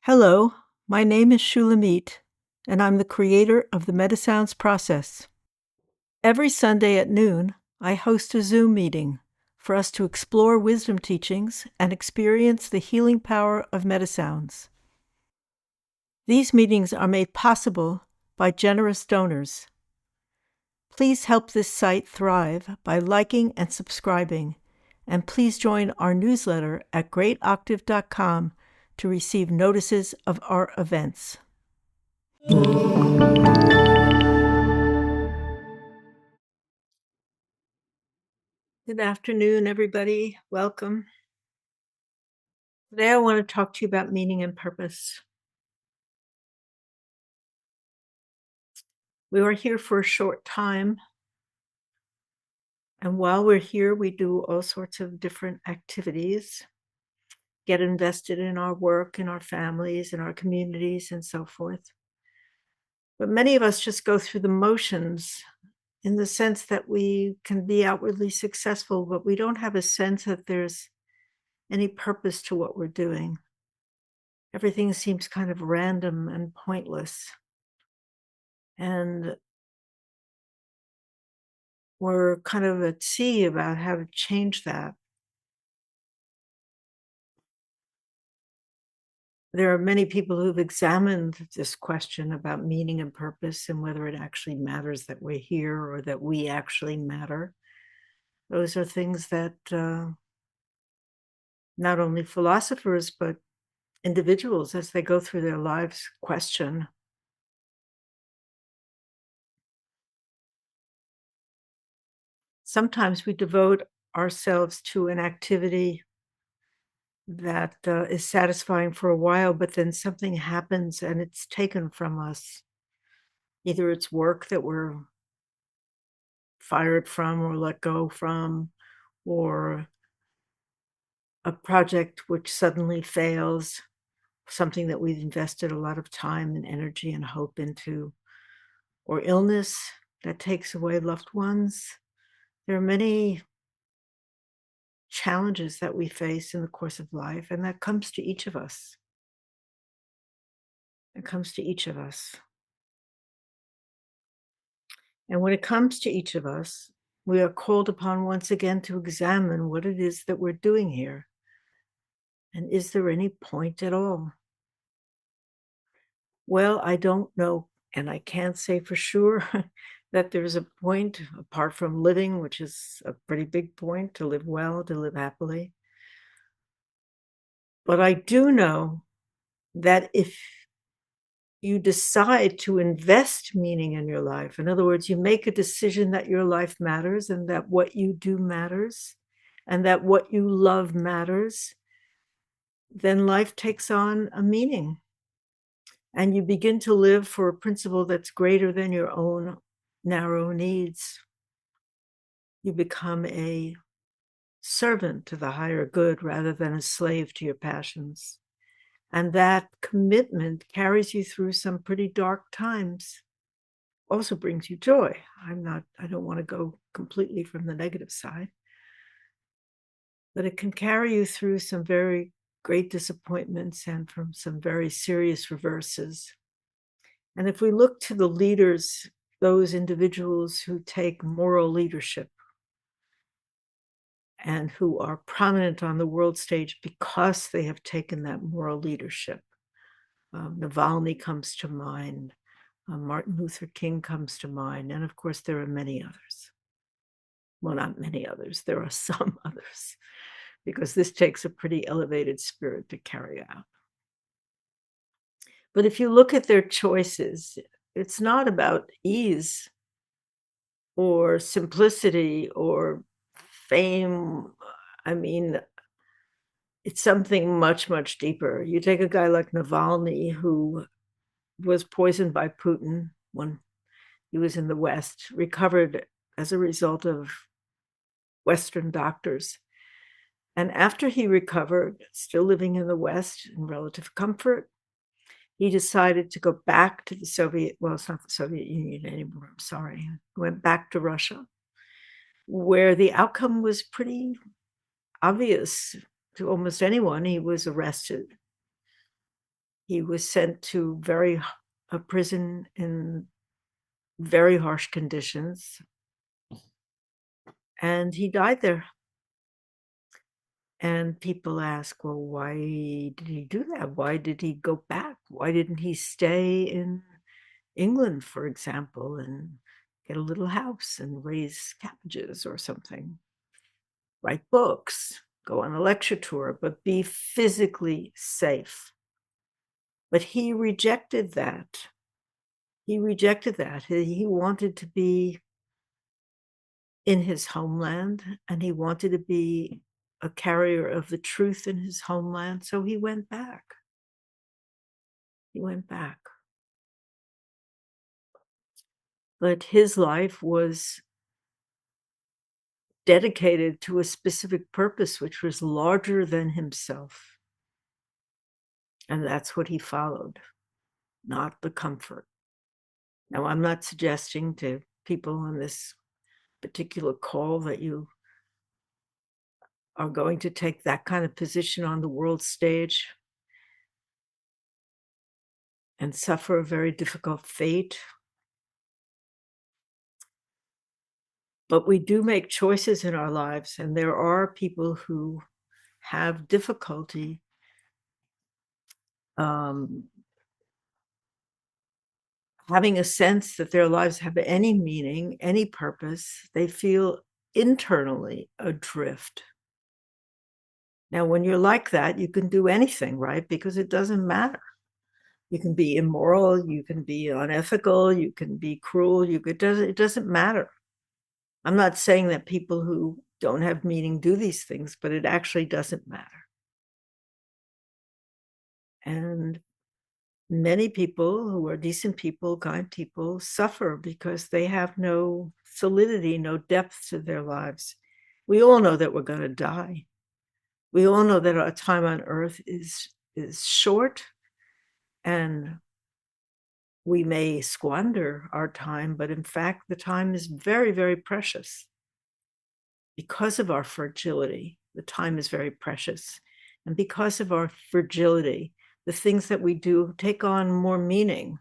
Hello, my name is Shulamit, and I'm the creator of the MetaSounds process. Every Sunday at noon, I host a Zoom meeting for us to explore wisdom teachings and experience the healing power of MetaSounds. These meetings are made possible by generous donors. Please help this site thrive by liking and subscribing, and please join our newsletter at greatoctave.com to receive notices of our events. Good afternoon, everybody. Welcome. Today I want to talk to you about meaning and purpose. We are here for a short time, and while we're here, we do all sorts of different activities, get invested in our work, in our families, in our communities, and so forth. But many of us just go through the motions in the sense that we can be outwardly successful, but we don't have a sense that there's any purpose to what we're doing. Everything seems kind of random and pointless. And we're kind of at sea about how to change that. There are many people who've examined this question about meaning and purpose and whether it actually matters that we're here or that we actually matter. Those are things that not only philosophers, but individuals, as they go through their lives, question. Sometimes we devote ourselves to an activity that is satisfying for a while, but then something happens and it's taken from us. Either it's work that we're fired from or let go from, or a project which suddenly fails, something that we've invested a lot of time and energy and hope into, or illness that takes away loved ones. There are many challenges that we face in the course of life, and that comes to each of us. It comes to each of us. And when it comes to each of us, we are called upon once again to examine what it is that we're doing here. And is there any point at all? Well, I don't know, and I can't say for sure that there's a point apart from living, which is a pretty big point, to live well, to live happily. But I do know that if you decide to invest meaning in your life, in other words, you make a decision that your life matters and that what you do matters and that what you love matters, then life takes on a meaning. And you begin to live for a principle that's greater than your own narrow needs. You become a servant to the higher good rather than a slave to your passions. And that commitment carries you through some pretty dark times. Also brings you joy. I don't want to go completely from the negative side, but it can carry you through some very great disappointments and from some very serious reverses. And if we look to the leaders, those individuals who take moral leadership and who are prominent on the world stage because they have taken that moral leadership, Navalny comes to mind, Martin Luther King comes to mind, and of course there are many others. Well, not many others, there are some others, because this takes a pretty elevated spirit to carry out. But if you look at their choices, it's not about ease or simplicity or fame. I mean, it's something much, much deeper. You take a guy like Navalny, who was poisoned by Putin when he was in the West, recovered as a result of Western doctors. And after he recovered, still living in the West in relative comfort, he decided to go back to the Soviet, well, it's not the Soviet Union anymore, I'm sorry. He went back to Russia, where the outcome was pretty obvious to almost anyone. He was arrested. He was sent to a prison in very harsh conditions, and he died there. And people ask, well, why did he do that? Why did he go back? Why didn't he stay in England, for example, and get a little house and raise cabbages or something? Write books, go on a lecture tour, but be physically safe. But he rejected that. He rejected that. He wanted to be in his homeland, and he wanted to be a carrier of the truth in his homeland, so he went back. He went back. But his life was dedicated to a specific purpose, which was larger than himself. And that's what he followed, not the comfort. Now, I'm not suggesting to people on this particular call that you are going to take that kind of position on the world stage and suffer a very difficult fate. But we do make choices in our lives, and there are people who have difficulty having a sense that their lives have any meaning, any purpose. They feel internally adrift. Now, when you're like that, you can do anything, right? Because it doesn't matter. You can be immoral, you can be unethical, you can be cruel, it doesn't matter. I'm not saying that people who don't have meaning do these things, but it actually doesn't matter. And many people who are decent people, kind people, suffer because they have no solidity, no depth to their lives. We all know that we're going to die. We all know that our time on earth is short, and we may squander our time, but in fact, the time is very, very precious. Because of our fragility, the time is very precious. And because of our fragility, the things that we do take on more meaning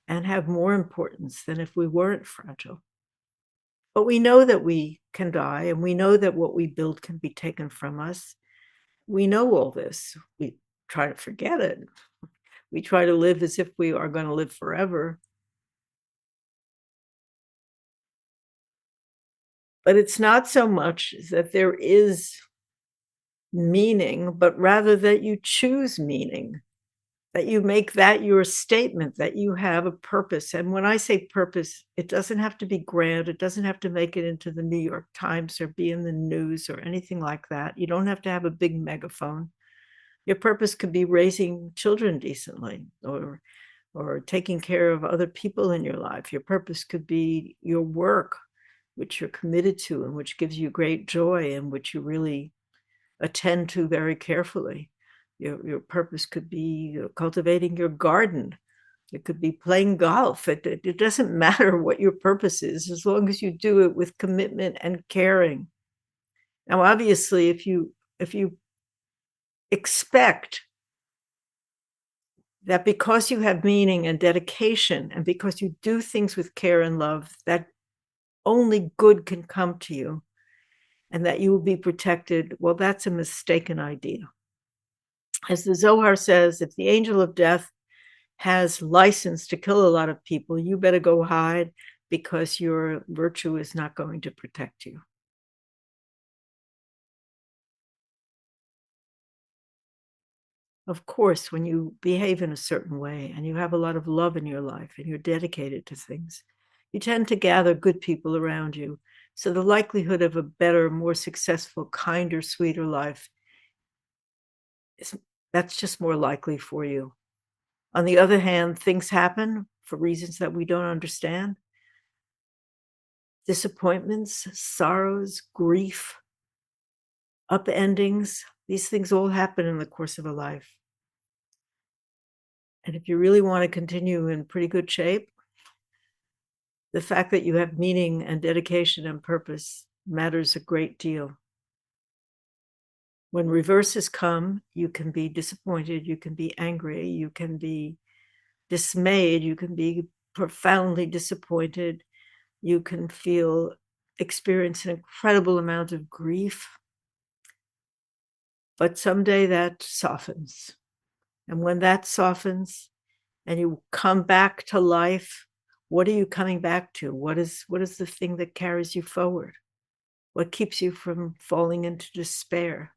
and have more importance than if we weren't fragile. But we know that we can die, and we know that what we build can be taken from us. We know all this. We try to forget it. We try to live as if we are going to live forever. But it's not so much that there is meaning, but rather that you choose meaning, that you make that your statement, that you have a purpose. And when I say purpose, it doesn't have to be grand. It doesn't have to make it into the New York Times or be in the news or anything like that. You don't have to have a big megaphone. Your purpose could be raising children decently, or taking care of other people in your life. Your purpose could be your work, which you're committed to and which gives you great joy and which you really attend to very carefully. Your purpose could be cultivating your garden. It could be playing golf. It doesn't matter what your purpose is, as long as you do it with commitment and caring. Now, obviously, if you expect that because you have meaning and dedication, and because you do things with care and love, that only good can come to you and that you will be protected, well, that's a mistaken idea. As the Zohar says, if the angel of death has license to kill a lot of people, you better go hide, because your virtue is not going to protect you. Of course, when you behave in a certain way and you have a lot of love in your life and you're dedicated to things, you tend to gather good people around you. So the likelihood of a better, more successful, kinder, sweeter life that's just more likely for you. On the other hand, things happen for reasons that we don't understand. Disappointments, sorrows, grief, upendings, these things all happen in the course of a life. And if you really want to continue in pretty good shape, the fact that you have meaning and dedication and purpose matters a great deal. When reverses come, you can be disappointed, you can be angry, you can be dismayed, you can be profoundly disappointed, you can experience an incredible amount of grief, but someday that softens. And when that softens and you come back to life, what are you coming back to? What is the thing that carries you forward? What keeps you from falling into despair?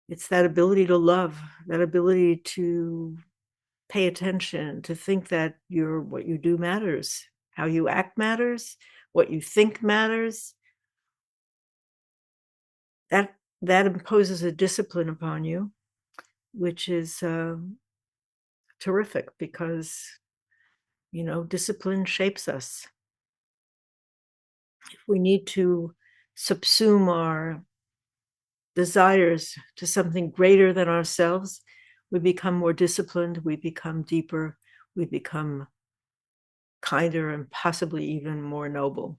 It's that ability to love, that ability to pay attention, to think that what you do matters, how you act matters, what you think matters. That imposes a discipline upon you, which is terrific because discipline shapes us. If we need to subsume our desires to something greater than ourselves, we become more disciplined, we become deeper, we become kinder, and possibly even more noble.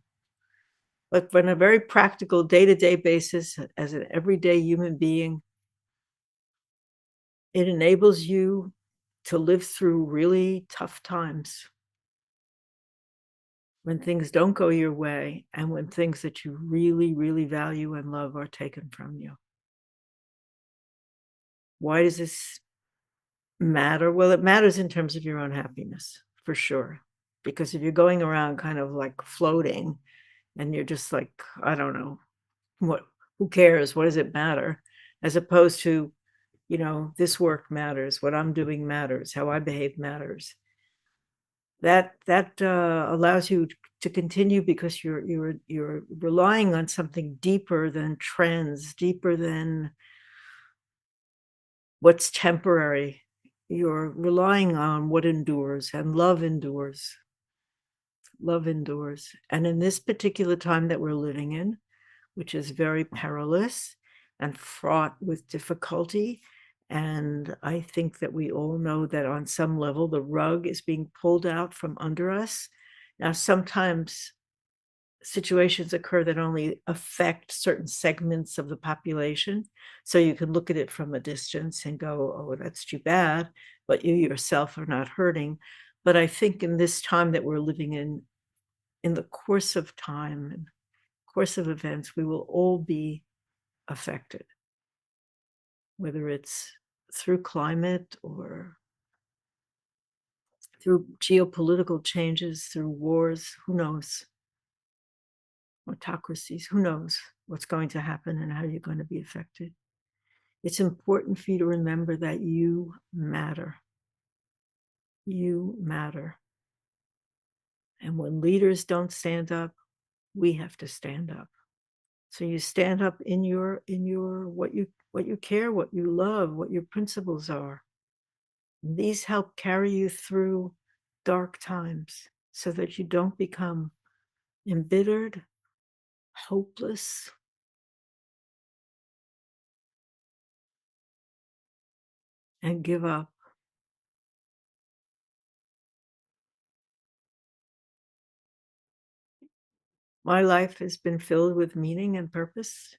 But on a very practical day-to-day basis, as an everyday human being, it enables you to live through really tough times when things don't go your way and when things that you really, really value and love are taken from you. Why does this matter? Well, it matters in terms of your own happiness, for sure. Because if you're going around kind of like floating and you're just like, I don't know, who cares? What does it matter? As opposed to, this work matters, what I'm doing matters, how I behave matters. That allows you to continue because you're relying on something deeper than trends, deeper than what's temporary. You're relying on what endures, and love endures. Love endures. And in this particular time that we're living in, which is very perilous and fraught with difficulty, and I think that we all know that on some level the rug is being pulled out from under us. Now, sometimes situations occur that only affect certain segments of the population. So you can look at it from a distance and go, oh, that's too bad, but you yourself are not hurting. But I think in this time that we're living in the course of time, in course of events, we will all be affected, whether it's through climate or through geopolitical changes, through wars, who knows? Autocracies, who knows what's going to happen and how you're going to be affected. It's important for you to remember that you matter. You matter. And when leaders don't stand up, we have to stand up. So you stand up in your what you care, what you love, what your principles are. And these help carry you through dark times so that you don't become embittered, hopeless, and give up. My life has been filled with meaning and purpose.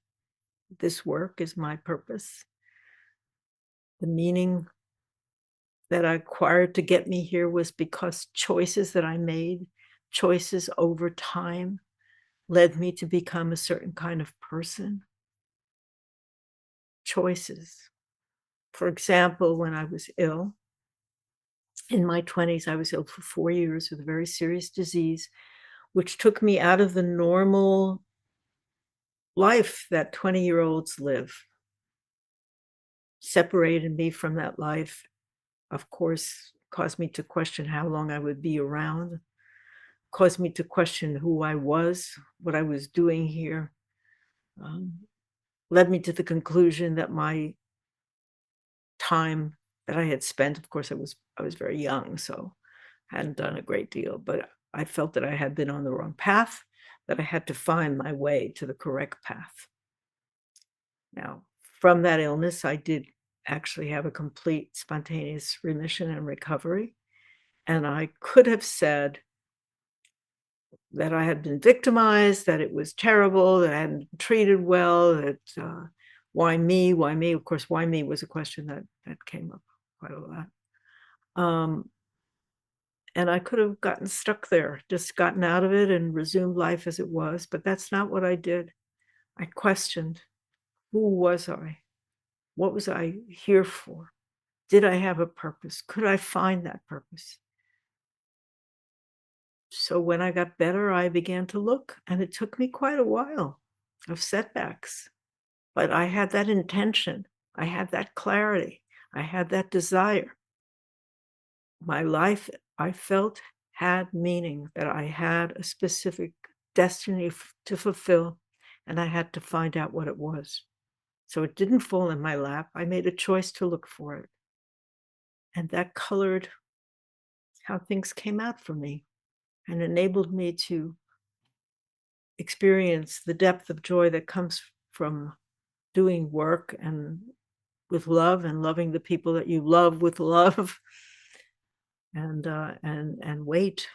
This work is my purpose. The meaning that I acquired to get me here was because choices that I made, choices over time, led me to become a certain kind of person. Choices. For example, when I was ill, in my 20s, I was ill for 4 years with a very serious disease, which took me out of the normal life that 20-year-olds live, separated me from that life, of course, caused me to question how long I would be around, caused me to question who I was, what I was doing here, led me to the conclusion that my time that I had spent, of course, I was very young, so I hadn't done a great deal, but I felt that I had been on the wrong path, that I had to find my way to the correct path. Now, from that illness, I did actually have a complete spontaneous remission and recovery. And I could have said that I had been victimized, that it was terrible, that I hadn't been treated well, that why me? Why me? Of course, why me was a question that came up quite a lot. And I could have gotten stuck there, just gotten out of it and resumed life as it was, but that's not what I did. I questioned, who was I? What was I here for? Did I have a purpose? Could I find that purpose? So when I got better, I began to look, and it took me quite a while of setbacks. But I had that intention. I had that clarity. I had that desire. My life, I felt, had meaning, that I had a specific destiny to fulfill, and I had to find out what it was. So it didn't fall in my lap. I made a choice to look for it. And that colored how things came out for me and enabled me to experience the depth of joy that comes from doing work and with love and loving the people that you love with love, and wait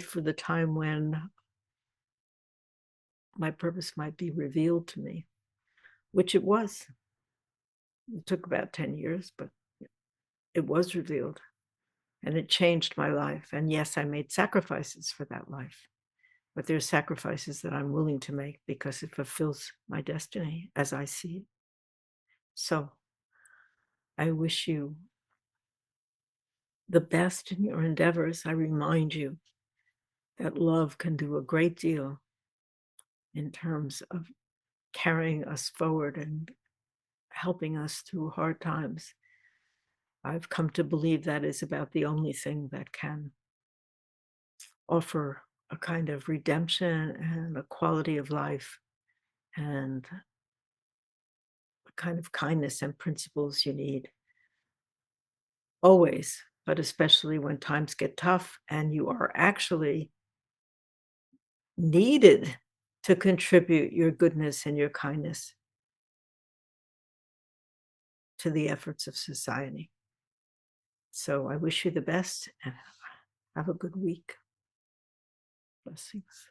for the time when my purpose might be revealed to me, which it was. It took about 10 years, but it was revealed, and it changed my life. And yes, I made sacrifices for that life, but there's sacrifices that I'm willing to make because it fulfills my destiny as I see it. So I wish you the best in your endeavors. I remind you that love can do a great deal in terms of carrying us forward and helping us through hard times. I've come to believe that is about the only thing that can offer a kind of redemption and a quality of life and a kind of kindness and principles you need always, but especially when times get tough and you are actually needed to contribute your goodness and your kindness to the efforts of society. So I wish you the best and have a good week. Blessings.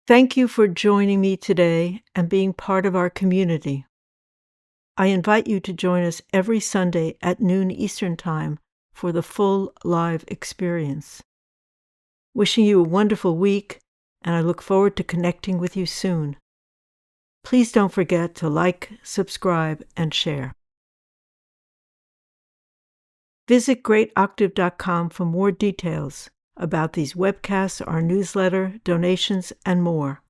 Thank you for joining me today and being part of our community. I invite you to join us every Sunday at noon Eastern Time for the full live experience. Wishing you a wonderful week, and I look forward to connecting with you soon. Please don't forget to like, subscribe, and share. Visit greatoctave.com for more details about these webcasts, our newsletter, donations, and more.